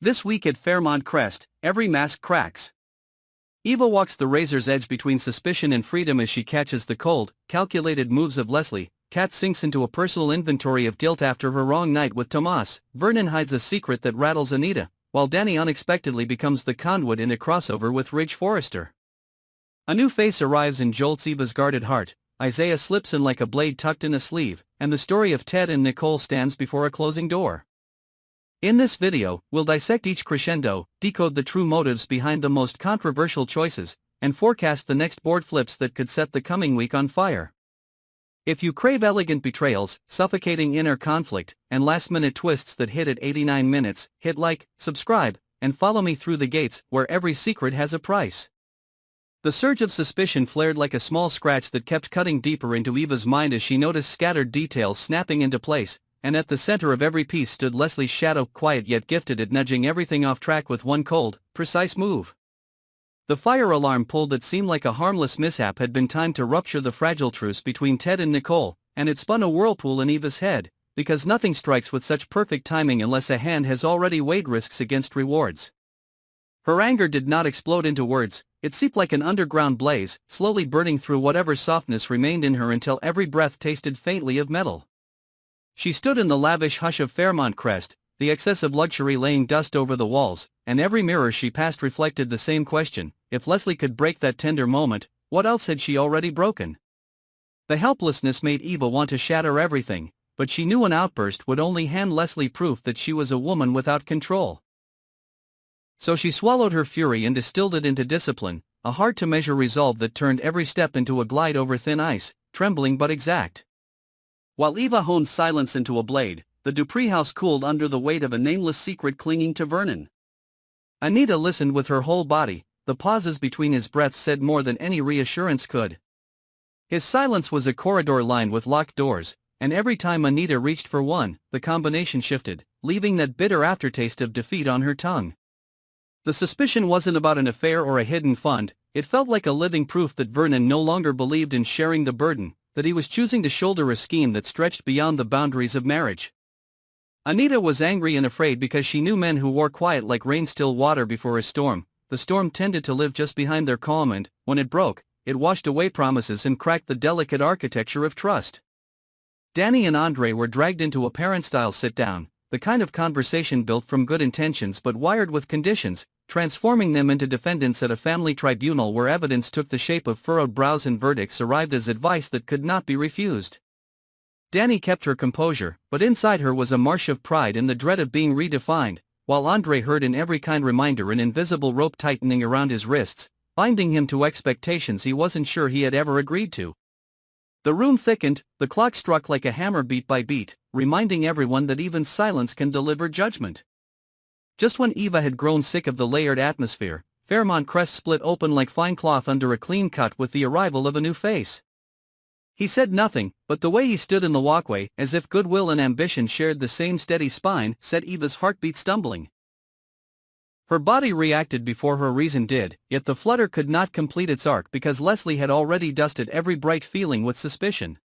This week at Fairmont Crest, every mask cracks. Eva walks the razor's edge between suspicion and freedom as she catches the cold, calculated moves of Leslie. Kat sinks into a personal inventory of guilt after her wrong night with Tomas. Vernon hides a secret that rattles Anita, while Danny unexpectedly becomes the conduit in a crossover with Ridge Forrester. A new face arrives and jolts Eva's guarded heart. Isaiah slips in like a blade tucked in a sleeve, and the story of Ted and Nicole stands before a closing door. In this video, we'll dissect each crescendo, decode the true motives behind the most controversial choices, and forecast the next board flips that could set the coming week on fire. If you crave elegant betrayals, suffocating inner conflict, and last-minute twists that hit at 89 minutes, hit like, subscribe, and follow me through the gates, where every secret has a price. The surge of suspicion flared like a small scratch that kept cutting deeper into Eva's mind as she noticed scattered details snapping into place, and at the center of every piece stood Leslie's shadow, quiet yet gifted at nudging everything off track with one cold, precise move. The fire alarm pull that seemed like a harmless mishap had been timed to rupture the fragile truce between Ted and Nicole, and it spun a whirlpool in Eva's head, because nothing strikes with such perfect timing unless a hand has already weighed risks against rewards. Her anger did not explode into words, it seeped like an underground blaze, slowly burning through whatever softness remained in her until every breath tasted faintly of metal. She stood in the lavish hush of Fairmont Crest, the excessive luxury laying dust over the walls, and every mirror she passed reflected the same question: if Leslie could break that tender moment, what else had she already broken? The helplessness made Eva want to shatter everything, but she knew an outburst would only hand Leslie proof that she was a woman without control. So she swallowed her fury and distilled it into discipline, a hard-to-measure resolve that turned every step into a glide over thin ice, trembling but exact. While Eva honed silence into a blade, the Dupree house cooled under the weight of a nameless secret clinging to Vernon. Anita listened with her whole body. The pauses between his breaths said more than any reassurance could. His silence was a corridor lined with locked doors, and every time Anita reached for one, the combination shifted, leaving that bitter aftertaste of defeat on her tongue. The suspicion wasn't about an affair or a hidden fund, it felt like a living proof that Vernon no longer believed in sharing the burden, that he was choosing to shoulder a scheme that stretched beyond the boundaries of marriage. Anita was angry and afraid because she knew men who wore quiet like rain-still water before a storm. The storm tended to live just behind their calm and, when it broke, it washed away promises and cracked the delicate architecture of trust. Danny and Andre were dragged into a parent-style sit-down, the kind of conversation built from good intentions but wired with conditions, transforming them into defendants at a family tribunal where evidence took the shape of furrowed brows and verdicts arrived as advice that could not be refused. Danny kept her composure, but inside her was a marsh of pride and the dread of being redefined, while Andre heard in every kind reminder an invisible rope tightening around his wrists, binding him to expectations he wasn't sure he had ever agreed to. The room thickened, the clock struck like a hammer beat by beat, reminding everyone that even silence can deliver judgment. Just when Eva had grown sick of the layered atmosphere, Fairmont Crest split open like fine cloth under a clean cut with the arrival of a new face. He said nothing, but the way he stood in the walkway, as if goodwill and ambition shared the same steady spine, set Eva's heartbeat stumbling. Her body reacted before her reason did, yet the flutter could not complete its arc because Leslie had already dusted every bright feeling with suspicion.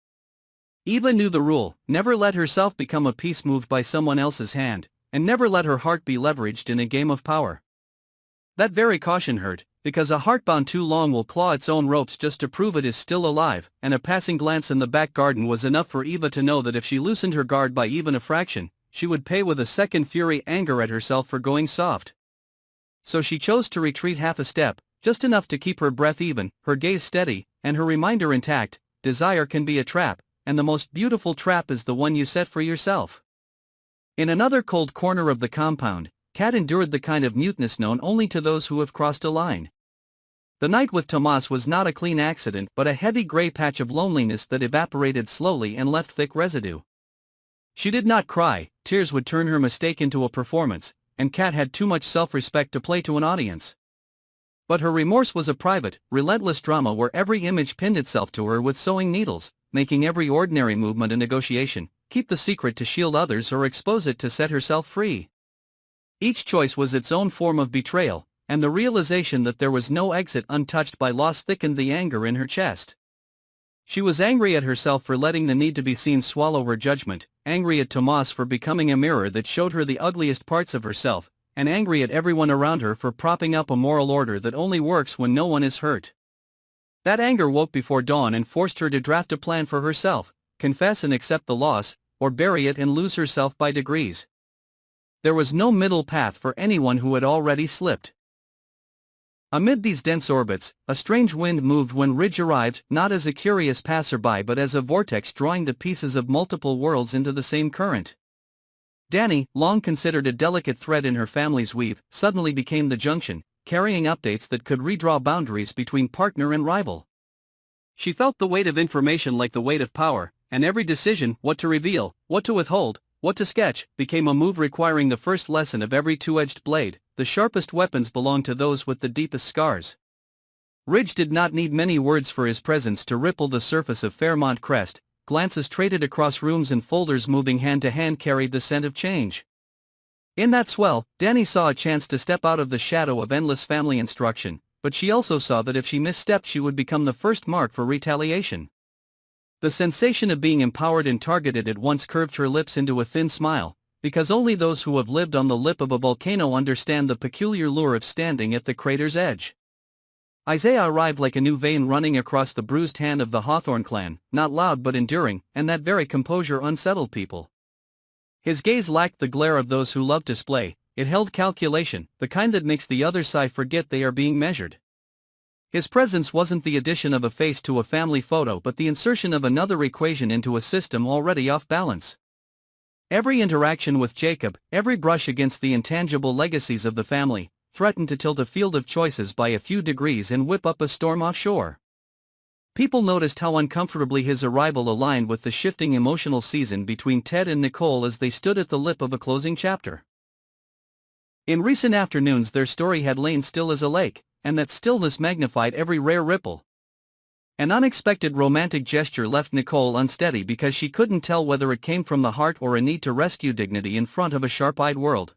Eva knew the rule: never let herself become a piece moved by someone else's hand, and never let her heart be leveraged in a game of power. That very caution hurt, because a heart bound too long will claw its own ropes just to prove it is still alive, and a passing glance in the back garden was enough for Eva to know that if she loosened her guard by even a fraction, she would pay with a second fury anger at herself for going soft. So she chose to retreat half a step, just enough to keep her breath even, her gaze steady, and her reminder intact: desire can be a trap, and the most beautiful trap is the one you set for yourself. In another cold corner of the compound, Kat endured the kind of muteness known only to those who have crossed a line. The night with Tomas was not a clean accident but a heavy gray patch of loneliness that evaporated slowly and left thick residue. She did not cry, tears would turn her mistake into a performance, and Kat had too much self-respect to play to an audience. But her remorse was a private, relentless drama where every image pinned itself to her with sewing needles, making every ordinary movement a negotiation: keep the secret to shield others or expose it to set herself free. Each choice was its own form of betrayal, and the realization that there was no exit untouched by loss thickened the anger in her chest. She was angry at herself for letting the need to be seen swallow her judgment, angry at Tomas for becoming a mirror that showed her the ugliest parts of herself, and angry at everyone around her for propping up a moral order that only works when no one is hurt. That anger woke before dawn and forced her to draft a plan for herself, confess and accept the loss, or bury it and lose herself by degrees. There was no middle path for anyone who had already slipped. Amid these dense orbits, a strange wind moved when Ridge arrived, not as a curious passerby but as a vortex drawing the pieces of multiple worlds into the same current. Danny, long considered a delicate thread in her family's weave, suddenly became the junction, carrying updates that could redraw boundaries between partner and rival. She felt the weight of information like the weight of power, and every decision, what to reveal, what to withhold, what to sketch, became a move requiring the first lesson of every two-edged blade. The sharpest weapons belong to those with the deepest scars. Ridge did not need many words for his presence to ripple the surface of Fairmont Crest. Glances traded across rooms and folders moving hand to hand carried the scent of change. In that swell, Danny saw a chance to step out of the shadow of endless family instruction, but she also saw that if she misstepped she would become the first mark for retaliation. The sensation of being empowered and targeted at once curved her lips into a thin smile, because only those who have lived on the lip of a volcano understand the peculiar lure of standing at the crater's edge. Isaiah arrived like a new vein running across the bruised hand of the Hawthorne clan, not loud but enduring, and that very composure unsettled people. His gaze lacked the glare of those who love display, it held calculation, the kind that makes the other side forget they are being measured. His presence wasn't the addition of a face to a family photo but the insertion of another equation into a system already off balance. Every interaction with Jacob, every brush against the intangible legacies of the family, threatened to tilt a field of choices by a few degrees and whip up a storm offshore. People noticed how uncomfortably his arrival aligned with the shifting emotional season between Ted and Nicole as they stood at the lip of a closing chapter. In recent afternoons their story had lain still as a lake, and that stillness magnified every rare ripple. An unexpected romantic gesture left Nicole unsteady because she couldn't tell whether it came from the heart or a need to rescue dignity in front of a sharp-eyed world.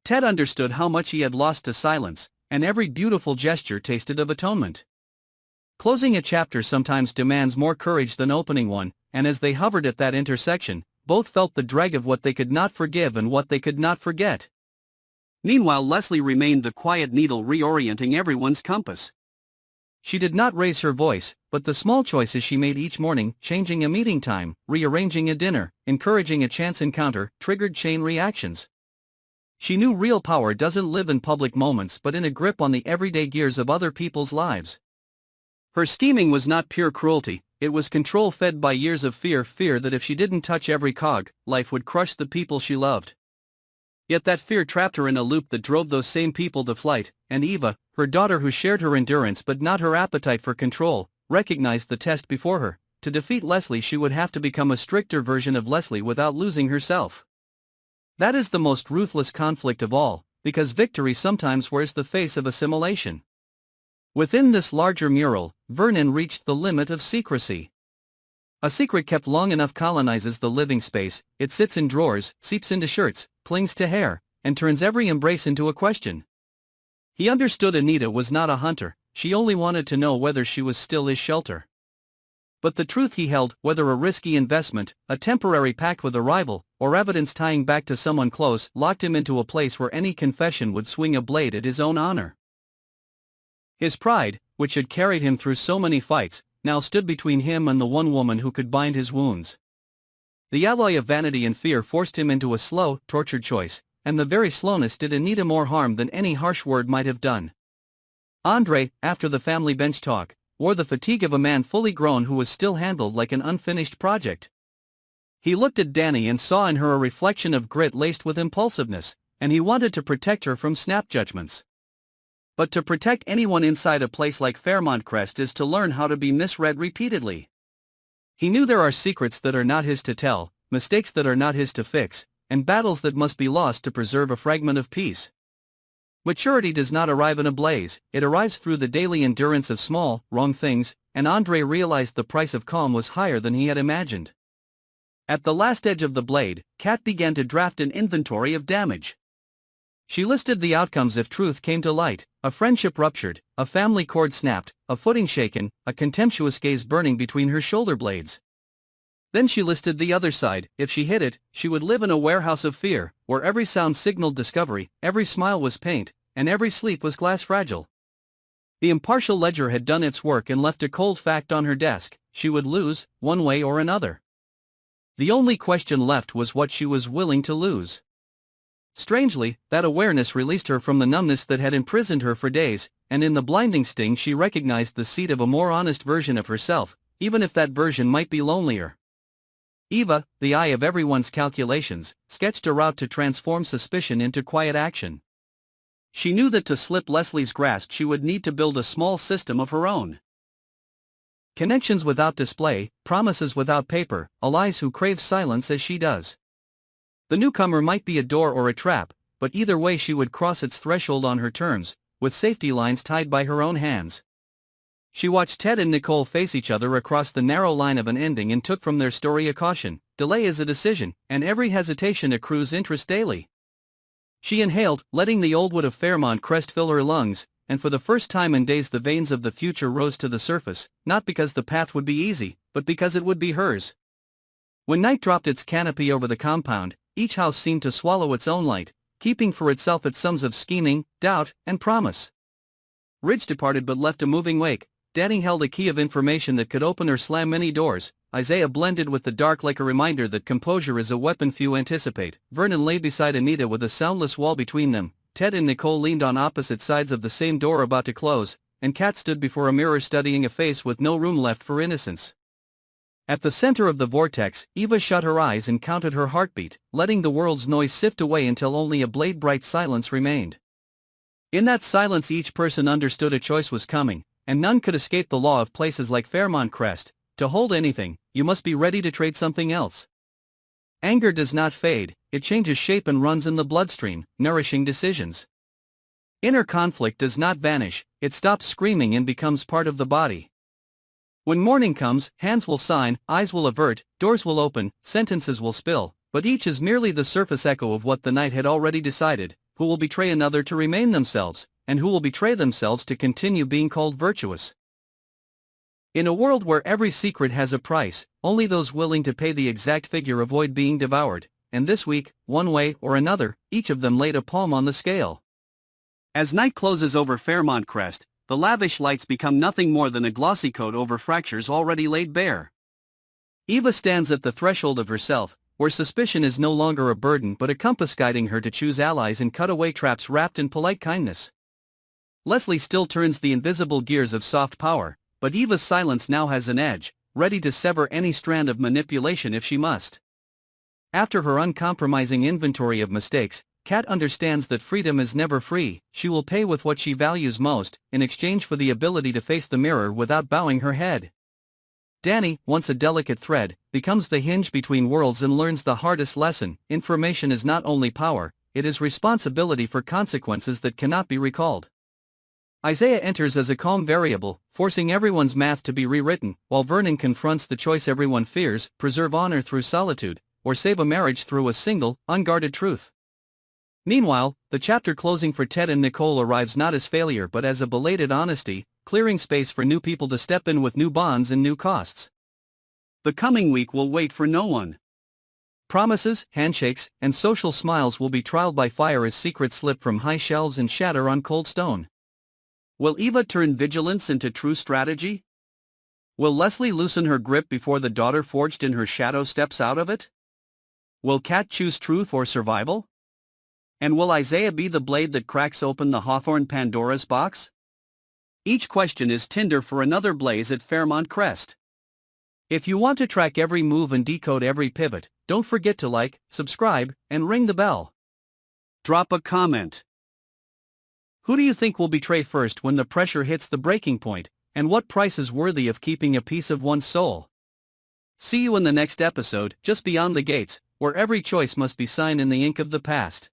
Ted understood how much he had lost to silence, and every beautiful gesture tasted of atonement. Closing a chapter sometimes demands more courage than opening one, and as they hovered at that intersection, both felt the drag of what they could not forgive and what they could not forget. Meanwhile, Leslie remained the quiet needle reorienting everyone's compass. She did not raise her voice, but the small choices she made each morning, changing a meeting time, rearranging a dinner, encouraging a chance encounter, triggered chain reactions. She knew real power doesn't live in public moments but in a grip on the everyday gears of other people's lives. Her scheming was not pure cruelty, it was control fed by years of fear that if she didn't touch every cog, life would crush the people she loved. Yet that fear trapped her in a loop that drove those same people to flight, and Eva, her daughter who shared her endurance but not her appetite for control, recognized the test before her. To defeat Leslie she would have to become a stricter version of Leslie without losing herself. That is the most ruthless conflict of all, because victory sometimes wears the face of assimilation. Within this larger mural, Vernon reached the limit of secrecy. A secret kept long enough colonizes the living space, it sits in drawers, seeps into shirts, clings to hair, and turns every embrace into a question. He understood Anita was not a hunter, she only wanted to know whether she was still his shelter. But the truth he held, whether a risky investment, a temporary pact with a rival, or evidence tying back to someone close, locked him into a place where any confession would swing a blade at his own honor. His pride, which had carried him through so many fights, now stood between him and the one woman who could bind his wounds. The alloy of vanity and fear forced him into a slow, tortured choice, and the very slowness did Anita more harm than any harsh word might have done. Andre, after the family bench talk, wore the fatigue of a man fully grown who was still handled like an unfinished project. He looked at Danny and saw in her a reflection of grit laced with impulsiveness, and he wanted to protect her from snap judgments. But to protect anyone inside a place like Fairmont Crest is to learn how to be misread repeatedly. He knew there are secrets that are not his to tell, mistakes that are not his to fix, and battles that must be lost to preserve a fragment of peace. Maturity does not arrive in a blaze, it arrives through the daily endurance of small, wrong things, and Andre realized the price of calm was higher than he had imagined. At the last edge of the blade, Kat began to draft an inventory of damage. She listed the outcomes if truth came to light: a friendship ruptured, a family cord snapped, a footing shaken, a contemptuous gaze burning between her shoulder blades. Then she listed the other side. If she hit it, she would live in a warehouse of fear, where every sound signaled discovery, every smile was paint, and every sleep was glass fragile. The impartial ledger had done its work and left a cold fact on her desk: she would lose, one way or another. The only question left was what she was willing to lose. Strangely, that awareness released her from the numbness that had imprisoned her for days, and in the blinding sting she recognized the seed of a more honest version of herself, even if that version might be lonelier. Eva, the eye of everyone's calculations, sketched a route to transform suspicion into quiet action. She knew that to slip Leslie's grasp she would need to build a small system of her own. Connections without display, promises without paper, allies who crave silence as she does. The newcomer might be a door or a trap, but either way she would cross its threshold on her terms, with safety lines tied by her own hands. She watched Ted and Nicole face each other across the narrow line of an ending and took from their story a caution: delay is a decision, and every hesitation accrues interest daily. She inhaled, letting the old wood of Fairmont Crest fill her lungs, and for the first time in days the veins of the future rose to the surface, not because the path would be easy, but because it would be hers. When night dropped its canopy over the compound, each house seemed to swallow its own light, keeping for itself its sums of scheming, doubt, and promise. Ridge departed but left a moving wake. Danny held a key of information that could open or slam many doors. Isaiah blended with the dark like a reminder that composure is a weapon few anticipate. Vernon lay beside Anita with a soundless wall between them. Ted and Nicole leaned on opposite sides of the same door about to close, and Kat stood before a mirror studying a face with no room left for innocence. At the center of the vortex, Eva shut her eyes and counted her heartbeat, letting the world's noise sift away until only a blade-bright silence remained. In that silence each person understood a choice was coming, and none could escape the law of places like Fairmont Crest. To hold anything, you must be ready to trade something else. Anger does not fade, it changes shape and runs in the bloodstream, nourishing decisions. Inner conflict does not vanish, it stops screaming and becomes part of the body. When morning comes, hands will sign, eyes will avert, doors will open, sentences will spill, but each is merely the surface echo of what the night had already decided: who will betray another to remain themselves, and who will betray themselves to continue being called virtuous. In a world where every secret has a price, only those willing to pay the exact figure avoid being devoured, and this week, one way or another, each of them laid a palm on the scale. As night closes over Fairmont Crest, the lavish lights become nothing more than a glossy coat over fractures already laid bare. Eva stands at the threshold of herself, where suspicion is no longer a burden but a compass guiding her to choose allies and cut away traps wrapped in polite kindness. Leslie still turns the invisible gears of soft power, but Eva's silence now has an edge, ready to sever any strand of manipulation if she must. After her uncompromising inventory of mistakes, Kat understands that freedom is never free. She will pay with what she values most, in exchange for the ability to face the mirror without bowing her head. Danny, once a delicate thread, becomes the hinge between worlds and learns the hardest lesson: information is not only power, it is responsibility for consequences that cannot be recalled. Isaiah enters as a calm variable, forcing everyone's math to be rewritten, while Vernon confronts the choice everyone fears: preserve honor through solitude, or save a marriage through a single, unguarded truth. Meanwhile, the chapter closing for Ted and Nicole arrives not as failure but as a belated honesty, clearing space for new people to step in with new bonds and new costs. The coming week will wait for no one. Promises, handshakes, and social smiles will be trialed by fire as secrets slip from high shelves and shatter on cold stone. Will Eva turn vigilance into true strategy? Will Leslie loosen her grip before the daughter forged in her shadow steps out of it? Will Kat choose truth or survival? And will Isaiah be the blade that cracks open the Hawthorne Pandora's box? Each question is tinder for another blaze at Fairmont Crest. If you want to track every move and decode every pivot, don't forget to like, subscribe, and ring the bell. Drop a comment. Who do you think will betray first when the pressure hits the breaking point, and what price is worthy of keeping a piece of one's soul? See you in the next episode, Just Beyond the Gates, where every choice must be signed in the ink of the past.